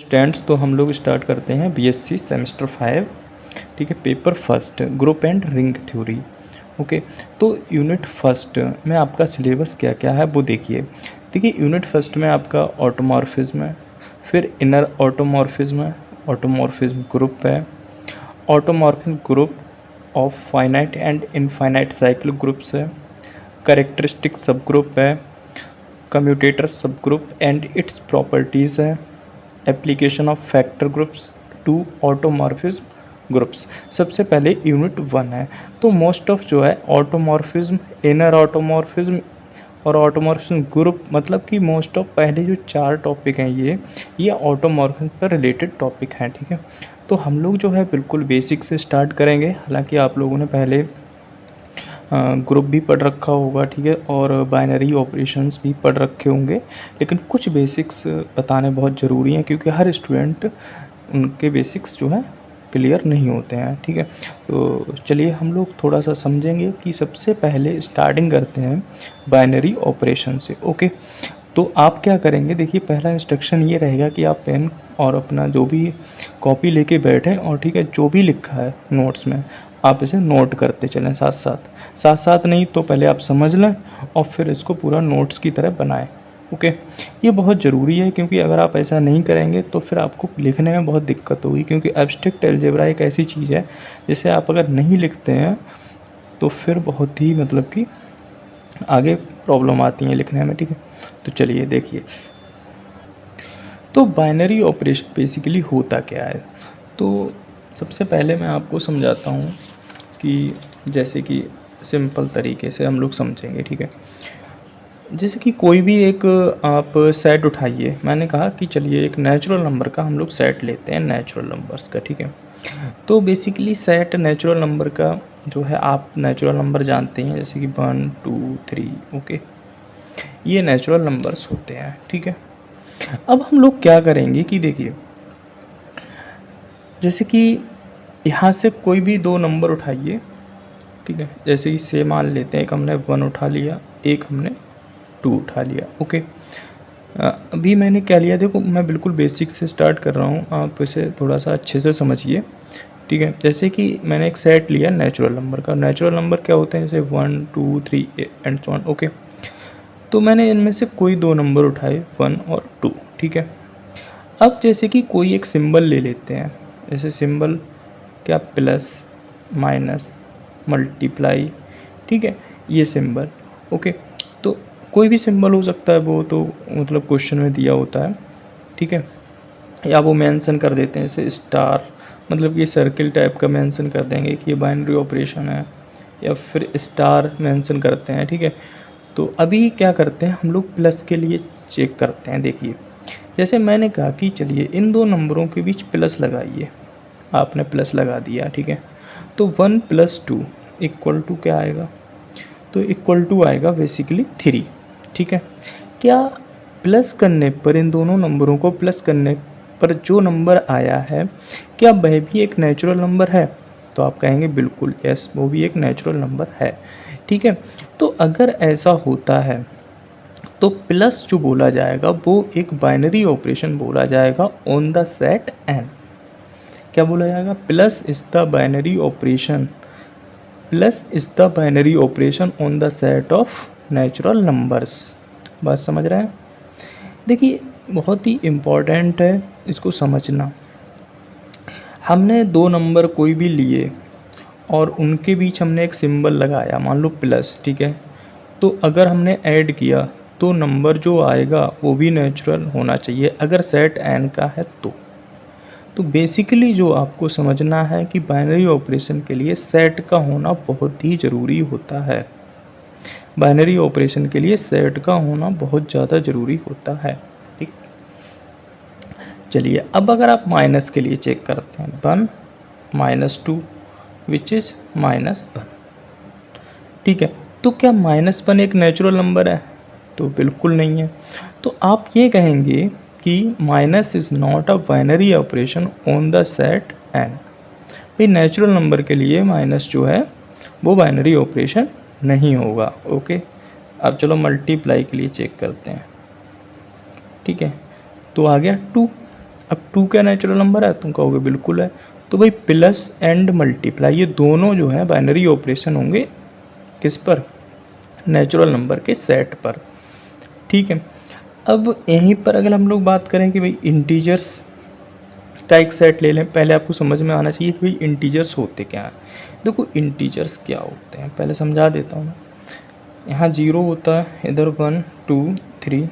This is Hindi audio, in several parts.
स्टूडेंट्स, तो हम लोग स्टार्ट करते हैं बीएससी सेमेस्टर 5, ठीक है, paper first, group and ring theory. Okay, तो यूनिट फर्स्ट में आपका सिलेबस क्या क्या है वो देखिए। देखिए, यूनिट फर्स्ट में आपका ऑटोमॉर्फिज्म है, फिर इनर ऑटोमॉर्फिज्म है, ऑटोमॉर्फिज्म ग्रुप है, automorphism group of finite and infinite cyclic groups है, कैरेक्टरिस्टिक सब ग्रुप है, commutator subgroup and its properties है, application of factor groups to automorphism groups. सबसे पहले यूनिट 1 है, तो मोस्ट ऑफ जो है ऑटोमॉर्फिज्म, इनर ऑटोमॉर्फिज्म और ऑटोमॉर्फिज्म ग्रुप, मतलब कि मोस्ट ऑफ पहले जो 4 टॉपिक हैं ये ऑटोमॉर्फिज्म पर रिलेटेड टॉपिक हैं, ठीक है। तो हम लोग जो है बिल्कुल बेसिक से स्टार्ट करेंगे। हालांकि आप लोगों ने पहले ग्रुप भी पढ़ रखा होगा, ठीक है, और बाइनरी ऑपरेशंस भी पढ़ रखे होंगे, लेकिन कुछ बेसिक्स बताने बहुत ज़रूरी हैं क्योंकि हर स्टूडेंट उनके बेसिक्स जो है क्लियर नहीं होते हैं, ठीक है। तो चलिए हम लोग थोड़ा सा समझेंगे कि सबसे पहले स्टार्टिंग करते हैं बाइनरी ऑपरेशन से। ओके, तो आप क्या करेंगे, देखिए पहला इंस्ट्रक्शन ये रहेगा कि आप पेन और अपना जो भी कॉपी लेके बैठें और ठीक है, जो भी लिखा है नोट्स में आप इसे नोट करते चलें साथ साथ नहीं तो पहले आप समझ लें और फिर इसको पूरा नोट्स की तरह बनाएं। ओके, ये बहुत ज़रूरी है क्योंकि अगर आप ऐसा नहीं करेंगे तो फिर आपको लिखने में बहुत दिक्कत होगी, क्योंकि एब्स्ट्रैक्ट अलजेब्रा एक ऐसी चीज़ है जिसे आप अगर नहीं लिखते हैं तो फिर बहुत ही मतलब कि आगे प्रॉब्लम आती है लिखने में, ठीक है। तो चलिए देखिए, तो बाइनरी ऑपरेशन बेसिकली होता क्या है। तो सबसे पहले मैं आपको समझाता हूँ कि जैसे कि सिंपल तरीके से हम लोग समझेंगे, ठीक है। जैसे कि कोई भी एक आप सेट उठाइए, मैंने कहा कि चलिए एक नेचुरल नंबर का हम लोग सेट लेते हैं, नेचुरल नंबर्स का, ठीक है। तो बेसिकली सेट नेचुरल नंबर का जो है, आप नेचुरल नंबर जानते हैं जैसे कि 1 2 3, ओके, ये नेचुरल नंबर्स होते हैं, ठीक है। अब हम लोग क्या करेंगे कि देखिए, जैसे कि यहाँ से कोई भी 2 नंबर उठाइए, ठीक है, जैसे कि से मान लेते हैं एक हमने 1 उठा लिया, एक हमने 2 उठा लिया, ओके। अभी मैंने क्या लिया, देखो मैं बिल्कुल बेसिक से स्टार्ट कर रहा हूँ, आप इसे थोड़ा सा अच्छे से समझिए, ठीक है। जैसे कि मैंने एक सेट लिया नेचुरल नंबर का, नेचुरल नंबर क्या होते हैं, जैसे 1 2 3 एंड सो ऑन, ओके। तो मैंने इनमें से कोई 2 नंबर उठाए, 1 और 2, ठीक है। अब जैसे कि कोई एक सिंबल ले लेते हैं, जैसे सिंबल क्या, प्लस माइनस मल्टीप्लाई, ठीक है, ये सिंबल, ओके। तो कोई भी सिंबल हो सकता है, वो तो मतलब क्वेश्चन में दिया होता है, ठीक है, या वो मेंशन कर देते हैं, जैसे स्टार, मतलब ये सर्किल टाइप का मेंशन कर देंगे कि ये बाइनरी ऑपरेशन है, या फिर स्टार मेंशन करते हैं, ठीक है। तो अभी क्या करते हैं हम लोग, प्लस के लिए चेक करते हैं। देखिए, जैसे मैंने कहा कि चलिए इन 2 नंबरों के बीच प्लस लगाइए, आपने प्लस लगा दिया, ठीक है। तो 1 + 2 इक्वल टू क्या आएगा, तो इक्वल टू आएगा बेसिकली 3, ठीक है। क्या प्लस करने पर, इन दोनों नंबरों को प्लस करने पर जो नंबर आया है, क्या वह भी एक नेचुरल नंबर है, तो आप कहेंगे बिल्कुल यस, वो भी एक नेचुरल नंबर है, ठीक है। तो अगर ऐसा होता है तो प्लस जो बोला जाएगा वो एक बाइनरी ऑपरेशन बोला जाएगा ऑन द सेट एन। क्या बोला जाएगा, plus is the binary operation, plus is the binary operation on the set of natural numbers. बात समझ रहे हैं। देखिए बहुत ही इम्पॉर्टेंट है इसको समझना। हमने 2 नंबर कोई भी लिए और उनके बीच हमने एक सिंबल लगाया, मान लो प्लस, ठीक है। तो अगर हमने ऐड किया तो नंबर जो आएगा वो भी नेचुरल होना चाहिए, अगर सेट एन का है तो बेसिकली जो आपको समझना है कि बाइनरी ऑपरेशन के लिए सेट का होना बहुत ही ज़रूरी होता है। बाइनरी ऑपरेशन के लिए सेट का होना बहुत ज़्यादा ज़रूरी होता है, ठीक। चलिए अब अगर आप माइनस के लिए चेक करते हैं, 1 - 2 विच इज़ -1, ठीक है। तो क्या -1 एक नेचुरल नंबर है, तो बिल्कुल नहीं है। तो आप ये कहेंगे कि minus is not a binary operation on the set N. भाई नेचुरल नंबर के लिए माइनस जो है वो बाइनरी ऑपरेशन नहीं होगा, ओके। अब चलो मल्टीप्लाई के लिए चेक करते हैं, ठीक है। तो आ गया 2, अब 2 क्या नेचुरल नंबर है, तुम कहोगे बिल्कुल है। तो भाई प्लस एंड मल्टीप्लाई ये दोनों जो है बाइनरी ऑपरेशन होंगे किस पर, नेचुरल नंबर के सेट पर, ठीक है। अब यहीं पर अगर हम लोग बात करें कि भाई इंटीजर्स का एक सेट ले लें, पहले आपको समझ में आना चाहिए कि भाई इंटीजर्स होते क्या हैं। देखो इंटीजर्स क्या होते हैं पहले समझा देता हूँ। यहाँ 0 होता है, इधर 1 2 3,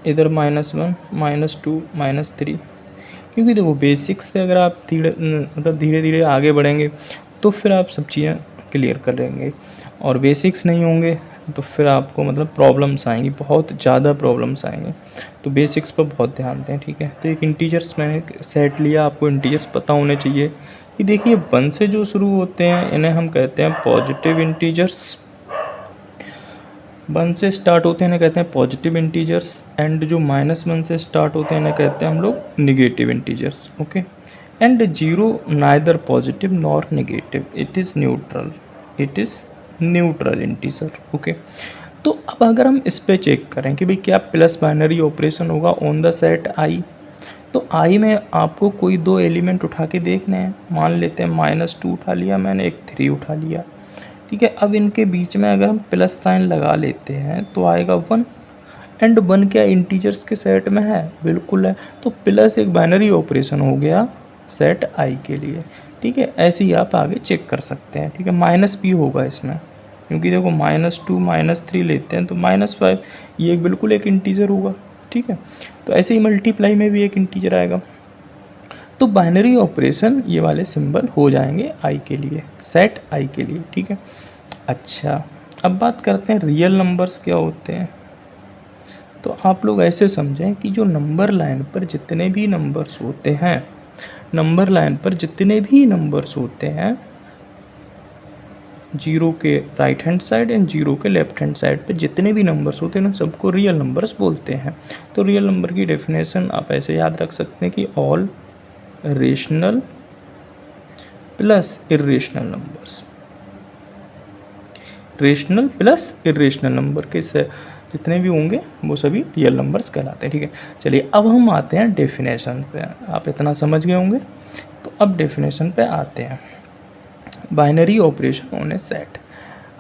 इधर -1 -2 -3। क्योंकि देखो बेसिक्स से अगर आप धीरे धीरे आगे बढ़ेंगे तो फिर आप सब चीज़ें क्लियर कर लेंगे, और बेसिक्स नहीं होंगे तो फिर आपको मतलब प्रॉब्लम्स आएंगी, बहुत ज़्यादा प्रॉब्लम्स आएंगे। तो बेसिक्स पर बहुत ध्यान दें, ठीक है। तो एक इंटीजर्स मैंने सेट लिया, आपको इंटीजर्स पता होने चाहिए कि देखिए 1 से जो शुरू होते हैं इन्हें हम कहते हैं पॉजिटिव इंटीजर्स। 1 से स्टार्ट होते हैं इन्हें कहते हैं पॉजिटिव इंटीजर्स, एंड जो -1 से स्टार्ट होते हैं इन्हें कहते हैं हम लोग negative integers, okay. And 0 neither positive nor negative, it is neutral, it is neutral integer, okay. तो अब अगर हम इस पे चेक करें कि भाई क्या प्लस बाइनरी ऑपरेशन होगा ऑन द सेट आई, तो आई में आपको कोई 2 एलिमेंट उठा के देखने हैं। मान लेते हैं -2 उठा लिया मैंने, एक 3 उठा लिया, ठीक है। अब इनके बीच में अगर हम प्लस साइन लगा लेते हैं तो आएगा 1, एंड 1 क्या इंटीजर्स के सेट में है, बिल्कुल है। तो प्लस एक बाइनरी ऑपरेशन हो गया सेट आई के लिए, ठीक है। ऐसे ही आप आगे चेक कर सकते हैं, ठीक है। माइनस भी होगा इसमें, क्योंकि देखो -2 -3 लेते हैं तो -5, ये एक बिल्कुल एक इंटीजर होगा, ठीक है। तो ऐसे ही मल्टीप्लाई में भी एक इंटीजर आएगा। तो बाइनरी ऑपरेशन ये वाले सिंबल हो जाएंगे आई के लिए, सेट आई के लिए, ठीक है। अच्छा, अब बात करते हैं रियल नंबर्स क्या होते हैं। तो आप लोग ऐसे समझें कि जो नंबर लाइन पर जितने भी नंबर्स होते हैं, नंबर लाइन पर जितने भी नंबर्स होते हैं, 0 के राइट हैंड साइड एंड 0 के लेफ्ट हैंड साइड पे जितने भी नंबर्स होते हैं उन सबको रियल नंबर्स बोलते हैं। तो रियल नंबर की डेफिनेशन आप ऐसे याद रख सकते हैं कि all rational plus irrational numbers, rational plus irrational number के से जितने भी होंगे वो सभी रियल नंबर्स कहलाते हैं, ठीक है। चलिए अब हम आते हैं डेफिनेशन पे, आप इतना समझ गए होंगे। तो अब डेफिनेशन पे आते हैं, binary operation on a set.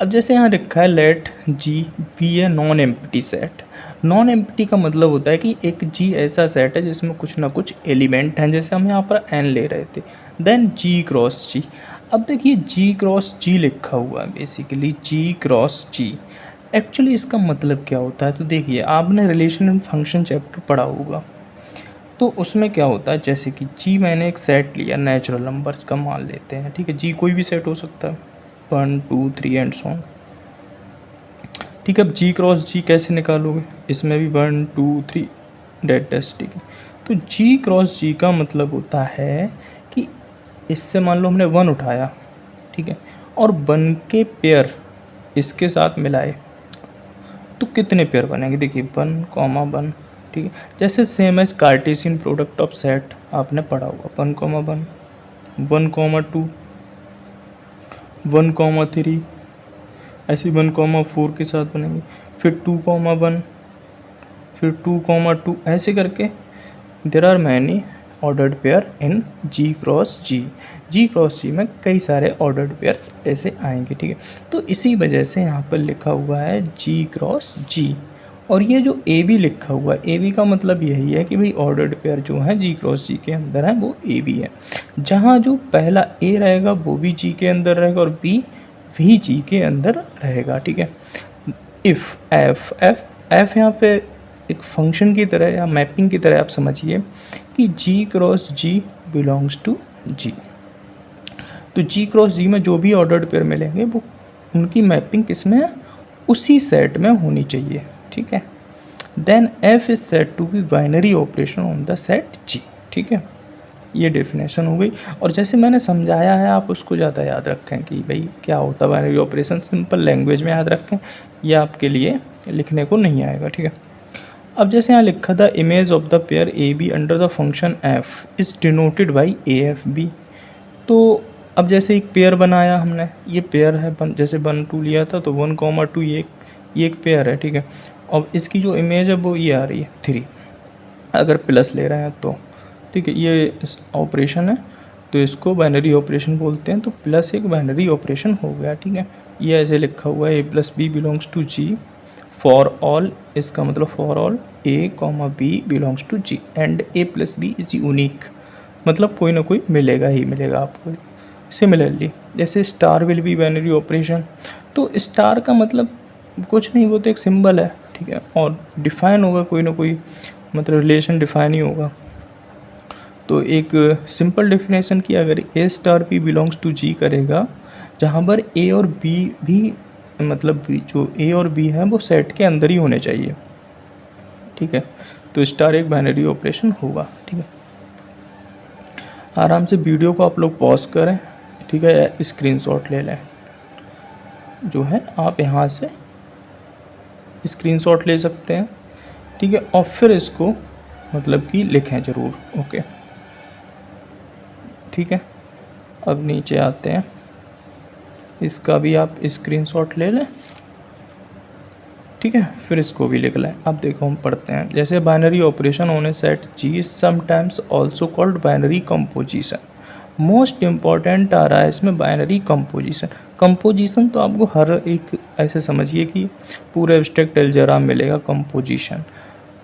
अब जैसे यहाँ लिखा है let G be a non empty set. Non empty का मतलब होता है कि एक जी ऐसा सेट है जिसमें कुछ ना कुछ एलिमेंट हैं, जैसे हम यहाँ पर एन ले रहे थे, देन जी क्रॉस जी। अब देखिए जी क्रॉस जी लिखा हुआ है, बेसिकली जी क्रॉस जी। एक्चुअली इसका मतलब क्या होता है, तो देखिए आपने रिलेशन एंड फंक्शन चैप्टर पढ़ा होगा, तो उसमें क्या होता है, जैसे कि जी मैंने एक सेट लिया नेचुरल नंबर्स का मान लेते हैं, ठीक है। जी कोई भी सेट हो सकता है, 1 2 3 एंड सो ऑन, ठीक है। अब जी क्रॉस जी कैसे निकालोगे, इसमें भी 1 2 3 डेट डैश, ठीक है। तो जी क्रॉस जी का मतलब होता है कि इससे मान लो हमने 1 उठाया, ठीक है, और 1 के पेयर इसके साथ मिलाए तो कितने पेयर बनेंगे, देखिए 1 1, ठीक है। जैसे same as Cartesian product of set आपने पढ़ा हुआ, 1 1 1 2 1 3, ऐसे 1 4 के साथ बनेंगे, फिर 2 1, फिर 2 2, ऐसे करके there are many ordered pair in G cross G. G cross G में कई सारे ऑर्डर्ड पेयर्स ऐसे आएंगे, ठीक है। तो इसी वजह से यहाँ पर लिखा हुआ है जी क्रॉस जी। और ये जो ए बी लिखा हुआ है, ए बी का मतलब यही है कि भाई ऑर्डर्ड पेयर जो है जी क्रॉस जी के अंदर है वो ए बी है। जहाँ जो पहला ए रहेगा वो भी जी के अंदर रहेगा और बी भी जी के अंदर रहेगा, ठीक है। इफ़ एफ एफ एफ यहाँ पे एक फंक्शन की तरह या मैपिंग की तरह आप समझिए कि जी क्रॉस जी बिलोंग्स टू जी। तो जी क्रॉस जी में जो भी ऑर्डर्ड पेयर मिलेंगे वो उनकी मैपिंग किस में है, उसी सेट में होनी चाहिए, ठीक है। Then f is set to be binary operation on the set G, ठीक है। ये डेफिनेशन हो गई, और जैसे मैंने समझाया है आप उसको ज़्यादा याद रखें कि भाई क्या होता है बाइनरी ऑपरेशन, सिंपल लैंग्वेज में याद रखें, ये आपके लिए लिखने को नहीं आएगा, ठीक है। अब जैसे यहाँ लिखा था image of the pair a b under the function f is denoted by a f b. तो अब जैसे एक पेयर बनाया हमने, ये पेयर है, जैसे 1 2 लिया था तो 1 2 ये एक पेयर है, ठीक है। अब इसकी जो इमेज है वो ये आ रही है 3, अगर प्लस ले रहे हैं तो ठीक है, ये ऑपरेशन है तो इसको बाइनरी ऑपरेशन बोलते हैं। तो प्लस एक बाइनरी ऑपरेशन हो गया। ठीक है, ये ऐसे लिखा हुआ है, a plus b belongs to G for all, इसका मतलब for all a comma b belongs to G and a plus b is unique, मतलब कोई ना कोई मिलेगा ही मिलेगा आपको। सिमिलरली जैसे star will be binary operation, तो स्टार का मतलब कुछ नहीं, वो तो एक सिंबल है। ठीक है, और डिफाइन होगा कोई ना कोई, मतलब रिलेशन डिफाइन ही होगा। तो एक सिंपल डेफिनेशन की, अगर ए स्टार बी बिलोंग्स टू जी करेगा, जहाँ पर ए और बी भी, मतलब जो ए और बी है वो सेट के अंदर ही होने चाहिए। ठीक है, तो स्टार एक बाइनरी ऑपरेशन होगा। ठीक है, आराम से वीडियो को आप लोग पॉज करें। ठीक है, स्क्रीनशॉट ले लें, जो है आप यहाँ से स्क्रीनशॉट ले सकते हैं। ठीक है, और फिर इसको मतलब कि लिखें ज़रूर। ओके, ठीक है, अब नीचे आते हैं, इसका भी आप स्क्रीनशॉट ले लें। ठीक है, फिर इसको भी लिख लें। अब देखो हम पढ़ते हैं, जैसे binary operation on a set G is sometimes also called binary composition. Most important आ रहा है इसमें बाइनरी कंपोजिशन। कंपोजिशन तो आपको हर एक ऐसे समझिए कि पूरे एब्स्ट्रैक्ट अलजेब्रा में मिलेगा कंपोजिशन।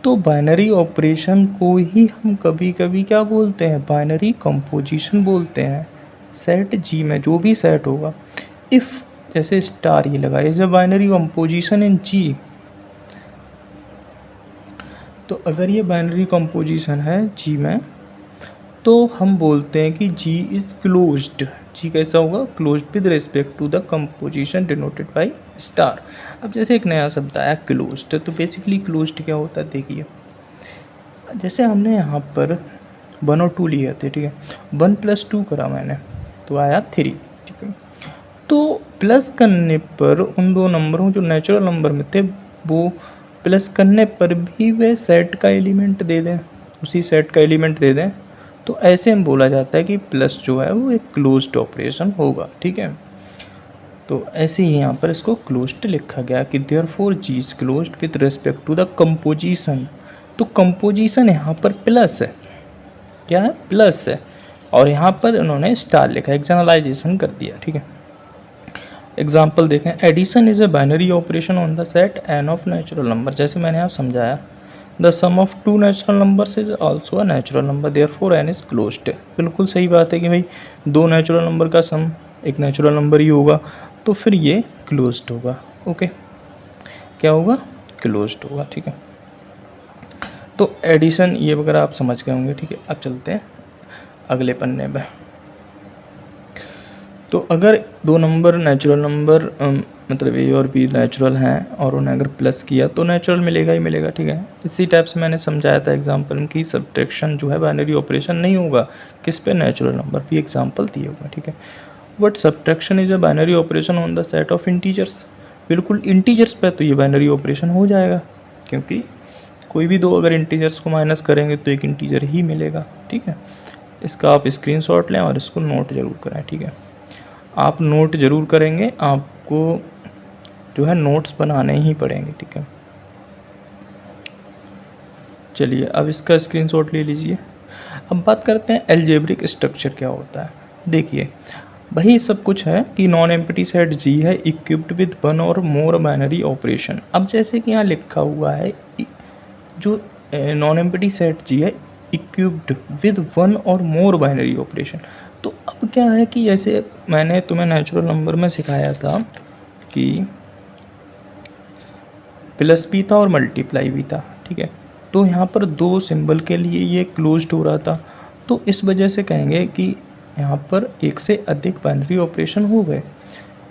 तो बाइनरी ऑपरेशन को ही हम कभी कभी क्या बोलते हैं, बाइनरी कंपोजिशन बोलते हैं। सेट जी में जो भी सेट होगा, इफ़ जैसे स्टार ये लगा, is a binary composition in G, तो अगर ये बाइनरी कंपोजिशन है जी में, तो हम बोलते हैं कि जी इज़ क्लोज्ड। जी कैसा होगा, closed with respect to the composition denoted by star. अब जैसे एक नया शब्द आया क्लोज्ड, तो बेसिकली क्लोज्ड क्या होता है, देखिए जैसे हमने यहाँ पर 1 और 2 लिए थे। ठीक है, 1 + 2 करा मैंने तो आया 3। ठीक है, तो प्लस करने पर उन दो नंबरों जो नेचुरल नंबर में थे, वो प्लस करने पर भी वे सेट का एलिमेंट दे दें, उसी सेट का एलिमेंट दे दें, तो ऐसे हम बोला जाता है कि प्लस जो है वो एक क्लोज्ड ऑपरेशन होगा। ठीक है, तो ऐसे ही यहाँ पर इसको क्लोज्ड लिखा गया कि therefore G is closed with respect to the composition. तो कंपोजिशन यहाँ पर प्लस है, क्या है, प्लस है, और यहाँ पर इन्होंने स्टार लिखा, एक जनरलाइजेशन कर दिया। ठीक है, एग्जाम्पल देखें, addition is a binary operation on the set N of natural number. जैसे मैंने आप समझाया, the sum of 2 natural numbers is also a natural number, therefore N is closed. बिल्कुल सही बात है कि भाई 2 नेचुरल नंबर का सम एक नेचुरल नंबर ही होगा, तो फिर ये क्लोज्ड होगा। ओके, क्या होगा, क्लोज्ड होगा। ठीक है, तो एडिशन ये वगैरह आप समझ गए होंगे। ठीक है, अब चलते हैं अगले पन्ने में। तो अगर 2 नंबर नेचुरल नंबर, मतलब ए और बी नेचुरल हैं, और उन्हें अगर प्लस किया तो नेचुरल मिलेगा ही मिलेगा। ठीक है, इसी टाइप से मैंने समझाया था एग्जांपल में कि सब्ट्रैक्शन जो है बाइनरी ऑपरेशन नहीं होगा, किस पे, नेचुरल नंबर भी एग्जांपल दिए हुए। ठीक है, but subtraction is a binary operation on the set of integers. बिल्कुल इंटीजर्स पे तो ये बाइनरी ऑपरेशन हो जाएगा, क्योंकि कोई भी दो अगर इंटीजर्स को माइनस करेंगे तो एक इंटीजर ही मिलेगा। ठीक है, इसका आप स्क्रीनशॉट लें और इसको नोट ज़रूर करें। ठीक है, आप नोट ज़रूर करेंगे, आपको जो है नोट्स बनाने ही पड़ेंगे। ठीक है, चलिए अब इसका स्क्रीनशॉट ले लीजिए। अब बात करते हैं अलजेब्रिक स्ट्रक्चर क्या होता है। देखिए वही सब कुछ है कि नॉन एम्प्टी सेट जी है इक्विप्ड विद 1 और मोर बाइनरी ऑपरेशन। अब जैसे कि यहाँ लिखा हुआ है, जो नॉन एम्प्टी सेट जी है इक्विप्ड विद 1 और मोर बाइनरी ऑपरेशन। तो अब क्या है कि जैसे मैंने तुम्हें नेचुरल नंबर में सिखाया था कि प्लस भी था और मल्टीप्लाई भी था। ठीक है, तो यहाँ पर 2 सिंबल के लिए ये क्लोज्ड हो रहा था, तो इस वजह से कहेंगे कि यहाँ पर एक से अधिक बाइनरी ऑपरेशन हो गए।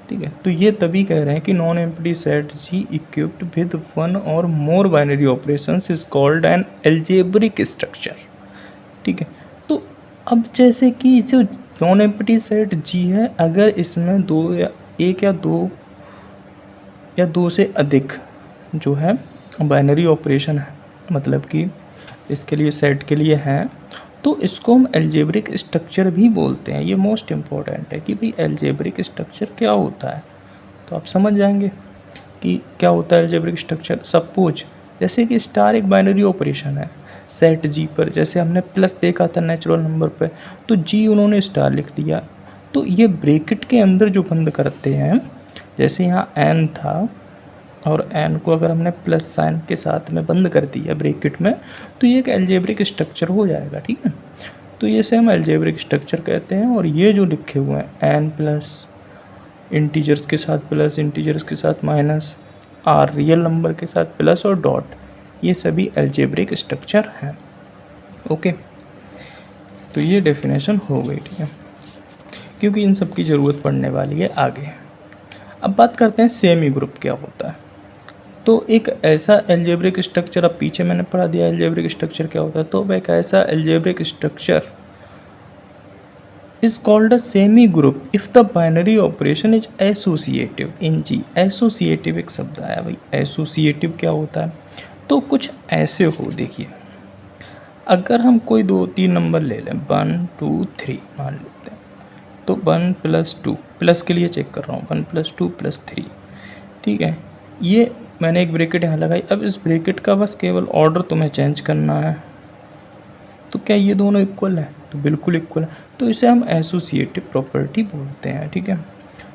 ठीक है, तो ये तभी कह रहे हैं कि non empty set G equipped with 1 और more binary operations is called an algebraic structure. ठीक है, तो अब जैसे कि जो नॉन एम्प्टी सेट जी है, अगर इसमें 2 या 1 या 2 या 2 से अधिक जो है बाइनरी ऑपरेशन है, मतलब कि इसके लिए सेट के लिए हैं, तो इसको हम अलजेब्रिक स्ट्रक्चर भी बोलते हैं। ये मोस्ट इम्पॉर्टेंट है कि भाई अलजेब्रिक स्ट्रक्चर क्या होता है, तो आप समझ जाएंगे कि क्या होता है अलजेब्रिक स्ट्रक्चर। सपोज जैसे कि स्टार एक बाइनरी ऑपरेशन है, सेट जी पर, जैसे हमने प्लस देखा था नेचुरल नंबर पे, तो जी उन्होंने स्टार लिख दिया। तो ये ब्रैकेट के अंदर जो बंद करते हैं, जैसे यहाँ एन था और एन को अगर हमने प्लस साइन के साथ में बंद कर दिया ब्रैकेट में, तो ये एक अलजेब्रिक स्ट्रक्चर हो जाएगा, ठीक है। तो ये से हम अलजेब्रिक स्ट्रक्चर कहते हैं। और ये जो लिखे हुए हैं एन प्लस इंटीजर्स के साथ प्लस, इंटीजर्स के साथ माइनस, आर रियल नंबर के साथ प्लस और डॉट, ये सभी अलजेब्रिक स्ट्रक्चर हैं। ओके, तो ये डेफिनेशन हो गई, ठीक है, क्योंकि इन सब की ज़रूरत पड़ने वाली है आगे। अब बात करते हैं सेमी ग्रुप क्या होता है। तो एक ऐसा अलजेब्रिक स्ट्रक्चर, अब पीछे मैंने पढ़ा दिया अलजेब्रिक स्ट्रक्चर क्या होता है, तो एक ऐसा algebraic structure is called a semi group if the binary operation is associative in G। Associative एक शब्द आया भाई, एसोसिएटिव क्या होता है, तो कुछ ऐसे हो, देखिए अगर हम कोई 2-3 नंबर ले लें 1 2 3 मान लेते हैं, तो 1 + 2, प्लस के लिए चेक कर रहा हूँ, 1 + 2 + 3, ठीक है। ये मैंने एक ब्रैकेट यहाँ लगाई। अब इस ब्रैकेट का बस केवल ऑर्डर तुम्हें चेंज करना है। तो क्या ये दोनों इक्वल है? तो बिल्कुल इक्वल है। तो इसे हम एसोसिएटिव प्रॉपर्टी बोलते हैं, ठीक है।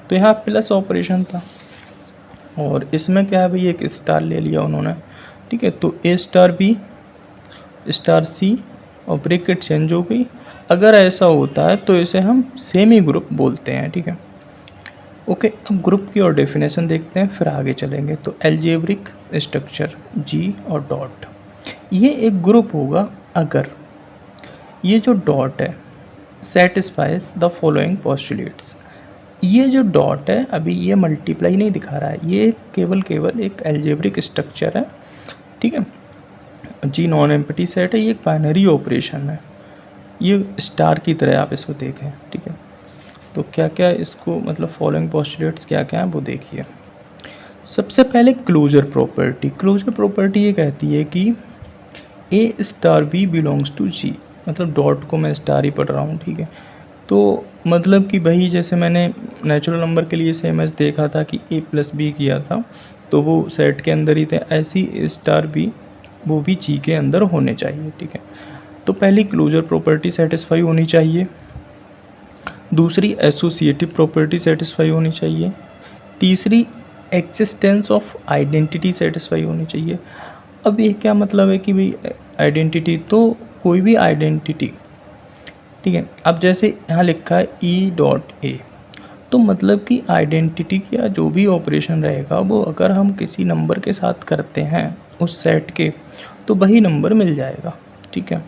तो यहाँ प्लस ऑपरेशन था और इसमें क्या है भाई, एक स्टार ले लिया उन्होंने, ठीक है। तो ए स्टार बी स्टार सी और ब्रैकेट चेंज हो गई। अगर ऐसा होता है तो इसे हम सेमी ग्रुप बोलते हैं, ठीक है। ओके, अब ग्रुप की और डेफिनेशन देखते हैं, फिर आगे चलेंगे। तो अलजेब्रिक स्ट्रक्चर जी और डॉट, ये एक ग्रुप होगा अगर ये जो डॉट है सेटिस्फाइज द फॉलोइंग पोस्टुलेट्स। ये जो डॉट है, अभी ये मल्टीप्लाई नहीं दिखा रहा है, ये केवल एक अलजेब्रिक स्ट्रक्चर है, ठीक है। जी नॉन एम्प्टी सेट है, ये एक बाइनरी ऑपरेशन है, ये स्टार की तरह आप इसको देखें, ठीक है। तो क्या क्या इसको मतलब फॉलोइंग पोस्टुलेट्स क्या क्या है वो देखिए। सबसे पहले क्लोजर प्रॉपर्टी। क्लोजर प्रॉपर्टी ये कहती है कि ए स्टार बी बिलोंग्स टू जी, मतलब डॉट को मैं स्टार ही पढ़ रहा हूँ, ठीक है। तो मतलब कि भाई जैसे मैंने नेचुरल नंबर के लिए सेम एज देखा था कि ए + बी किया था, तो वो सेट के अंदर ही थे, ऐसी ए स्टार बी वो भी जी के अंदर होने चाहिए, ठीक है। तो पहली क्लोजर प्रॉपर्टी सेटिस्फाई होनी चाहिए, दूसरी एसोसिएटिव प्रॉपर्टी सेटिस्फाई होनी चाहिए, तीसरी एक्जिस्टेंस ऑफ आइडेंटिटी सेटिस्फाई होनी चाहिए। अब ये क्या मतलब है कि भाई आइडेंटिटी, तो कोई भी आइडेंटिटी, ठीक है। अब जैसे यहाँ लिखा है E.A, तो मतलब कि आइडेंटिटी का जो भी ऑपरेशन रहेगा वो अगर हम किसी नंबर के साथ करते हैं उस सेट के, तो वही नंबर मिल जाएगा, ठीक है।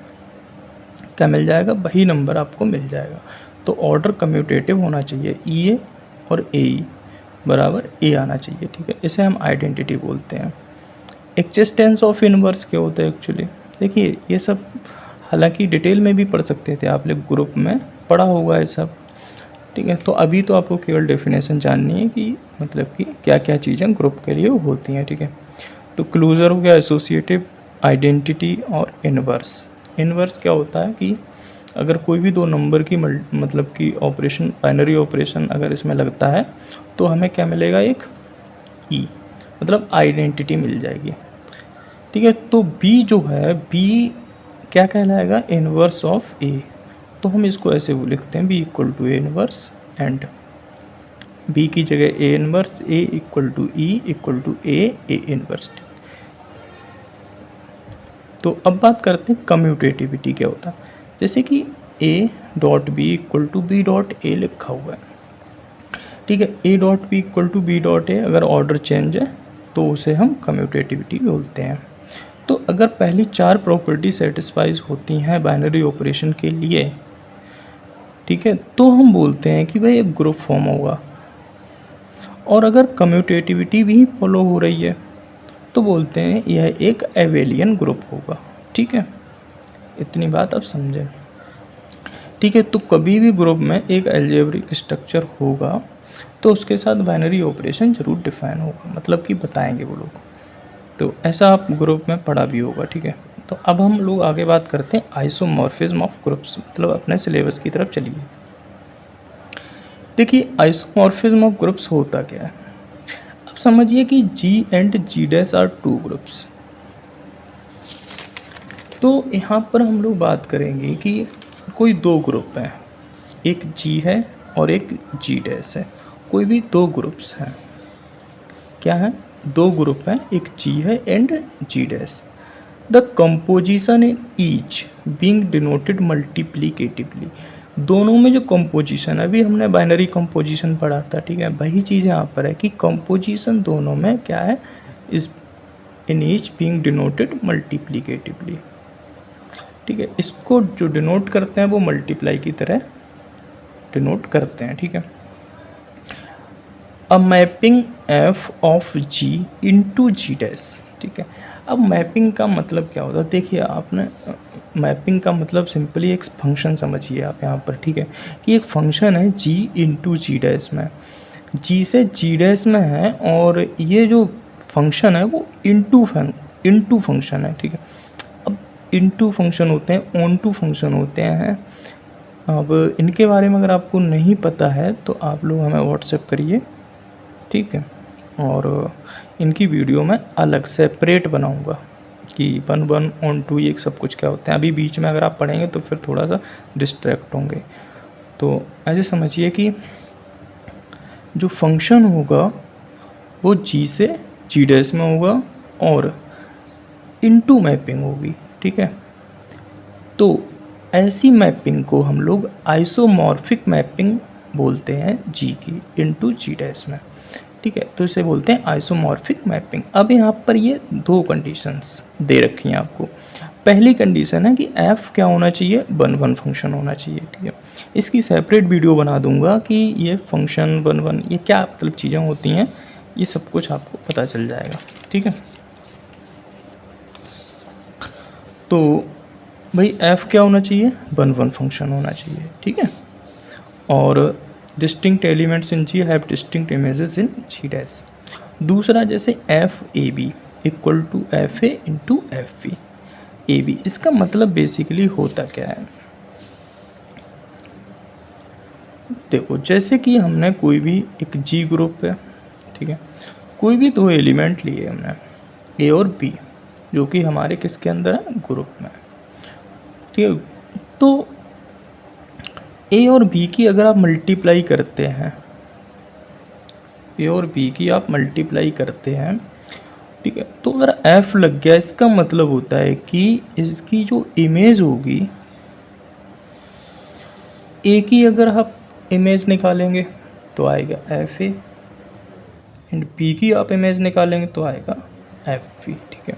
क्या मिल जाएगा? वही नंबर आपको मिल जाएगा। तो ऑर्डर कम्यूटेटिव होना चाहिए, E A और AE बराबर A आना चाहिए, ठीक है। इसे हम आइडेंटिटी बोलते हैं। एक्जिस्टेंस ऑफ इनवर्स क्या होता है एक्चुअली, देखिए ये सब हालांकि डिटेल में भी पढ़ सकते थे, आप लोग ग्रुप में पढ़ा होगा ये सब, ठीक है। तो अभी तो आपको केवल डेफिनेशन जाननी है कि मतलब कि क्या क्या चीज़ें ग्रुप के लिए होती हैं, ठीक है। तो क्लोजर हो गया, एसोसिएटिव, आइडेंटिटी और इनवर्स। इनवर्स क्या होता है कि अगर कोई भी दो नंबर की मतलब कि ऑपरेशन, बाइनरी ऑपरेशन अगर इसमें लगता है तो हमें क्या मिलेगा, एक ई, मतलब आइडेंटिटी मिल जाएगी, ठीक है। तो बी जो है, बी क्या कहलाएगा, इनवर्स ऑफ ए। तो हम इसको ऐसे वो लिखते हैं, b = a inverse and b की जगह A inverse, A = E = a inverse. तो अब बात करते हैं कम्यूटेटिविटी क्या होता है। जैसे कि A.B = B.A लिखा हुआ है, ठीक है। A.B = B.A अगर ऑर्डर चेंज है तो उसे हम कम्यूटेटिविटी बोलते हैं। तो अगर पहली 4 प्रॉपर्टी सेटिस्फाइज होती हैं बाइनरी ऑपरेशन के लिए, ठीक है, तो हम बोलते हैं कि भाई एक ग्रुप फॉर्म होगा। और अगर कम्यूटेटिविटी भी फॉलो हो रही है तो बोलते हैं यह एक एबेलियन ग्रुप होगा, ठीक है। इतनी बात आप समझें, ठीक है। तो कभी भी ग्रुप में एक अलजेब्रिक स्ट्रक्चर होगा तो उसके साथ बाइनरी ऑपरेशन जरूर डिफाइन होगा, मतलब कि बताएंगे वो लोग। तो ऐसा आप ग्रुप में पढ़ा भी होगा, ठीक है। तो अब हम लोग आगे बात करते हैं आइसोमॉर्फिज्म ऑफ ग्रुप्स, मतलब अपने सिलेबस की तरफ चलिए। देखिए आइसोमॉर्फिज्म ऑफ ग्रुप्स होता क्या है। अब समझिए कि G and G' are 2 groups. तो यहाँ पर हम लोग बात करेंगे कि कोई दो ग्रुप हैं, एक जी है और एक जी डैश है। कोई भी दो ग्रुप्स हैं, क्या है, दो ग्रुप हैं, एक जी है and G dash. The composition in each being denoted multiplicatively. दोनों में जो कंपोजिशन है, अभी हमने बाइनरी कंपोजिशन पढ़ा था, ठीक है, वही चीज़ यहाँ पर है कि कंपोजिशन दोनों में क्या है, इस इन ईच बीइंग डिनोटेड मल्टीप्लिकेटिवली। ठीक है, इसको जो डिनोट करते हैं वो मल्टीप्लाई की तरह डिनोट करते हैं। ठीक है, a mapping f of G into G dash. ठीक है, अब मैपिंग का मतलब क्या होता है, देखिए आपने मैपिंग का मतलब सिंपली एक फंक्शन समझिए आप यहाँ पर। ठीक है, कि एक फंक्शन है जी इंटू जी डैश में, जी से जी डैश में है, और ये जो फंक्शन है वो इंटू फंक्शन है। ठीक है, अब इंटू फंक्शन होते हैं, ऑन टू फंक्शन होते हैं। अब इनके बारे में अगर आपको नहीं पता है तो आप लोग हमें व्हाट्सएप करिए, ठीक है, और इनकी वीडियो मैं अलग सेपरेट बनाऊंगा कि वन वन ऑन टू ये सब कुछ क्या होते हैं। अभी बीच में अगर आप पढ़ेंगे तो फिर थोड़ा सा डिस्ट्रैक्ट होंगे। तो ऐसे समझिए कि जो फंक्शन होगा वो जी से जी डैश में होगा और इनटू मैपिंग होगी। ठीक है, तो ऐसी मैपिंग को हम लोग आइसोमॉर्फिक मैपिंग बोलते हैं जी की इनटू जी डैश में। ठीक है, तो इसे बोलते हैं आइसोमॉर्फिक मैपिंग। अब यहाँ पर ये दो कंडीशंस दे रखी हैं आपको। पहली कंडीशन है कि एफ क्या होना चाहिए, वन वन फंक्शन होना चाहिए। ठीक है, इसकी सेपरेट वीडियो बना दूंगा कि ये फंक्शन वन वन ये क्या मतलब चीज़ें होती हैं, ये सब कुछ आपको पता चल जाएगा। ठीक है, तो भाई एफ क्या होना चाहिए, वन वन फंक्शन होना चाहिए। ठीक है, और distinct elements in G have distinct images in G dash. दूसरा जैसे f a b equal to f A into F b a b, इसका मतलब बेसिकली होता क्या है, देखो जैसे कि हमने कोई भी एक जी ग्रुप है, ठीक है, कोई भी दो एलिमेंट लिए हमने ए और बी, जो कि हमारे किसके अंदर है, ग्रुप में। ठीक है, तो ए और बी की अगर आप मल्टीप्लाई करते हैं, ए और बी की आप मल्टीप्लाई करते हैं, ठीक है, तो अगर एफ लग गया, इसका मतलब होता है कि इसकी जो इमेज होगी, ए की अगर आप इमेज निकालेंगे तो आएगा एफ ए, एंड बी की आप इमेज निकालेंगे तो आएगा एफ बी। ठीक है,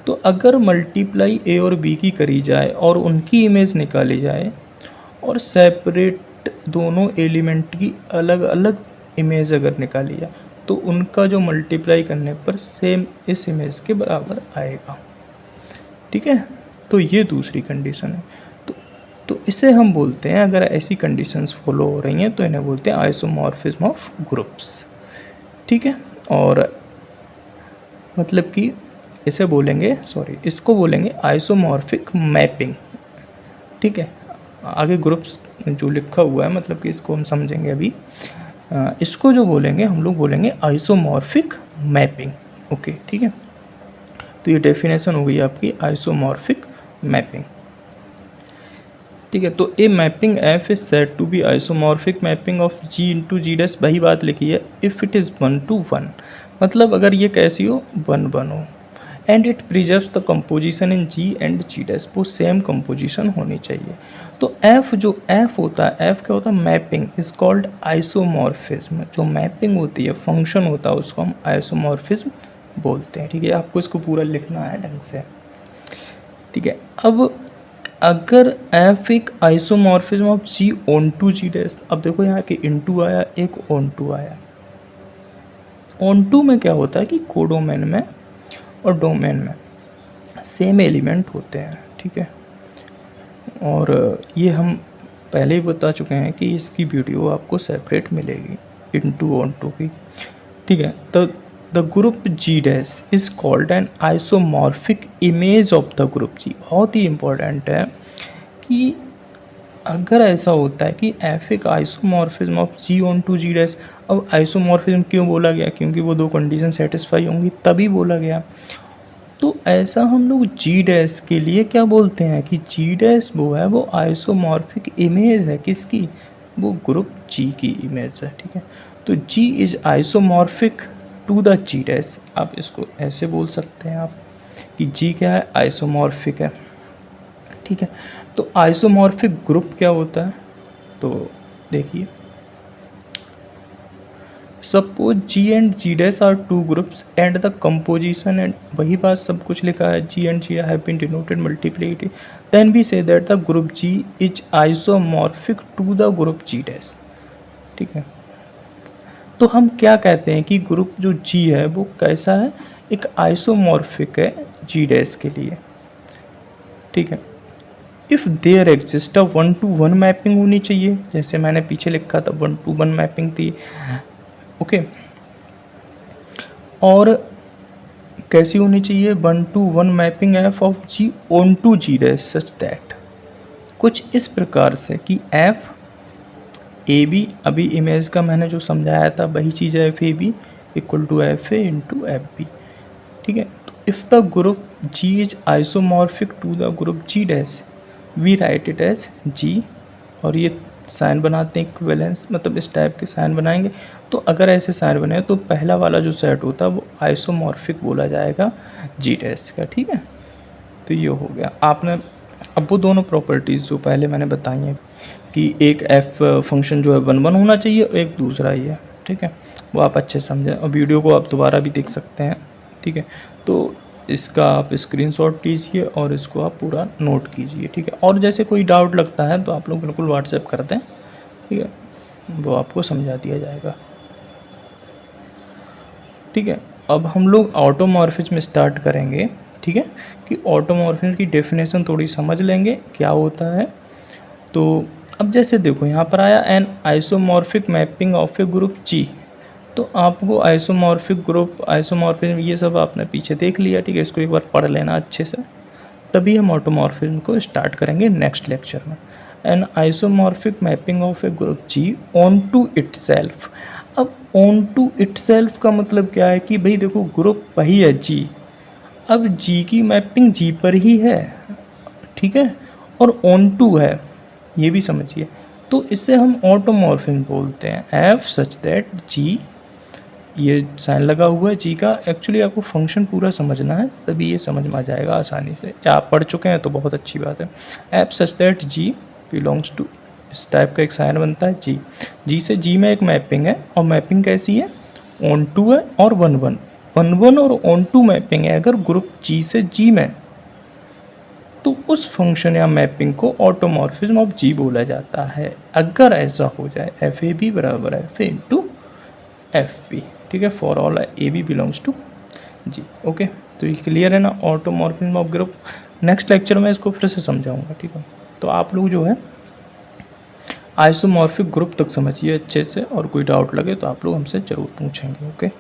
तो अगर मल्टीप्लाई ए और बी की करी जाए और उनकी इमेज निकाली जाए और सेपरेट दोनों एलिमेंट की अलग अलग इमेज अगर निकाली जाए तो उनका जो मल्टीप्लाई करने पर सेम इस इमेज के बराबर आएगा। ठीक है, तो ये दूसरी कंडीशन है। तो इसे हम बोलते हैं, अगर ऐसी कंडीशंस फॉलो हो रही हैं तो इन्हें बोलते हैं आइसोमॉर्फिज्म ऑफ ग्रुप्स। ठीक है, और मतलब कि इसे बोलेंगे, इसको बोलेंगे आइसोमॉर्फिक मैपिंग। ठीक है, आगे ग्रुप्स जो लिखा हुआ है मतलब कि इसको हम समझेंगे अभी। इसको जो बोलेंगे हम लोग बोलेंगे आइसोमॉर्फिक मैपिंग। ओके, ठीक है, तो ये डेफिनेशन हो गई आपकी आइसोमॉर्फिक मैपिंग। ठीक है, तो a mapping f is said to be isomorphic mapping of G into G dash, वही बात लिखी है, इफ़ इट इज़ 1 to 1, मतलब अगर ये कैसी हो, 1 हो, and it preserves the composition in G and G dash, वो सेम कंपोजिशन होनी चाहिए। तो एफ जो एफ होता है, एफ क्या होता है, मैपिंग इज कॉल्ड आइसोमॉर्फिज्म। जो मैपिंग होती है, फंक्शन होता है, उसको हम आइसोमॉर्फिज्म बोलते हैं। ठीक है, आपको इसको पूरा लिखना है ढंग से। ठीक है, अब अगर एफ एक isomorphism of G onto G dash, अब देखो यहाँ के इनटू आया, एक ऑन टू आया। ऑन टू में क्या होता है कि कोडोमेन में और डोमेन में सेम एलिमेंट होते हैं। ठीक है, और ये हम पहले ही बता चुके हैं कि इसकी वीडियो आपको सेपरेट मिलेगी इनटू ऑन टू की। ठीक है, तो the group G dash is called an isomorphic image of the group G. बहुत ही इम्पोर्टेंट है कि अगर ऐसा होता है कि एफ एक isomorphism of G onto G dash, अब आइसोमॉर्फिज्म क्यों बोला गया, क्योंकि वो दो कंडीशन सेटिस्फाई होंगी तभी बोला गया। तो ऐसा हम लोग जी डैश के लिए क्या बोलते हैं कि जी डैश वो है, वो आइसोमॉर्फिक इमेज है किसकी, वो ग्रुप जी की इमेज है, ठीक है। तो G is isomorphic to the G dash, आप इसको ऐसे बोल सकते हैं आप कि जी क्या है, आइसोमॉर्फिक है, ठीक है। तो आइसोमॉर्फिक ग्रुप क्या होता है, तो देखिए suppose G and G dash are two groups and the composition and, वही बात सब कुछ लिखा है, G and G have been denoted multiplicative, then we say that the group G is isomorphic to the group G dash, ठीक है। तो हम क्या कहते हैं कि ग्रुप जो जी है वो कैसा है, एक आइसोमॉर्फिक है जी डैश के लिए, ठीक है। If there exist a 1-to-1 mapping होनी चाहिए, जैसे मैंने पीछे लिखा था 1-to-1 मैपिंग थी, ओके। और कैसी होनी चाहिए, 1-to-1 mapping f of G onto G dash such that, कुछ इस प्रकार से कि एफ ए बी, अभी इमेज का मैंने जो समझाया था वही चीज़ है, F a b equal to f A into F B, ठीक है। तो if the group G is isomorphic to the group G dash, we write it as G, और ये साइन बनाते हैं इक्विवेलेंस, मतलब इस टाइप के साइन बनाएंगे। तो अगर ऐसे साइन बने तो पहला वाला जो सेट होता है वो आइसोमॉर्फिक बोला जाएगा जी डैश का, ठीक है। तो ये हो गया आपने, अब वो दोनों प्रॉपर्टीज़ जो पहले मैंने बताई हैं कि एक एफ फंक्शन जो है 1-1 होना चाहिए और एक दूसरा ही है, ठीक है, वो आप अच्छे समझें और वीडियो को आप दोबारा भी देख सकते हैं, ठीक है। तो इसका आप स्क्रीनशॉट लीजिए और इसको आप पूरा नोट कीजिए, ठीक है। और जैसे कोई डाउट लगता है तो आप लोग बिल्कुल व्हाट्सएप कर दें, ठीक है, वो आपको समझा दिया जाएगा, ठीक है। अब हम लोग ऑटोमॉर्फिज्म स्टार्ट करेंगे, ठीक है, कि ऑटोमॉर्फिज्म की डेफिनेशन थोड़ी समझ लेंगे क्या होता है। तो अब जैसे देखो यहाँ पर आया an isomorphic mapping of a group G, तो आपको आइसोमॉर्फिक ग्रुप, आइसोमॉर्फिज्म ये सब आपने पीछे देख लिया, ठीक है, इसको एक बार पढ़ लेना अच्छे से, तभी हम ऑटोमॉर्फिज्म को स्टार्ट करेंगे नेक्स्ट लेक्चर में। An isomorphic mapping of a group G onto itself, अब ऑन टू इटसेल्फ का मतलब क्या है कि भाई देखो ग्रुप वही है जी, अब जी की मैपिंग जी पर ही है, ठीक है, और ऑन टू है, ये भी समझिए। तो इससे हम ऑटोमॉर्फिज्म बोलते हैं, एफ सच दैट जी, ये साइन लगा हुआ है जी का, एक्चुअली आपको फंक्शन पूरा समझना है तभी ये समझ में आ जाएगा आसानी से, या आप पढ़ चुके हैं तो बहुत अच्छी बात है। F such that G belongs to, इस टाइप का एक साइन बनता है जी, जी से जी में एक मैपिंग है, और मैपिंग कैसी है, ऑन टू है और 1-1, 1-1 और ऑन टू मैपिंग है अगर ग्रुप जी से जी में, तो उस फंक्शन या मैपिंग को ऑटोमॉर्फिज्म ऑफ जी बोला जाता है। अगर ऐसा हो जाए एफ ए बी बराबर है F A into F B, ठीक है, for all A B belongs to G, okay. तो ये क्लियर है ना automorphism of group. Next lecture में इसको फिर से समझाऊंगा, ठीक है। तो आप लोग जो है आइसोमॉर्फिक ग्रुप तक समझिए अच्छे से, और कोई डाउट लगे तो आप लोग हमसे ज़रूर पूछेंगे, ओके।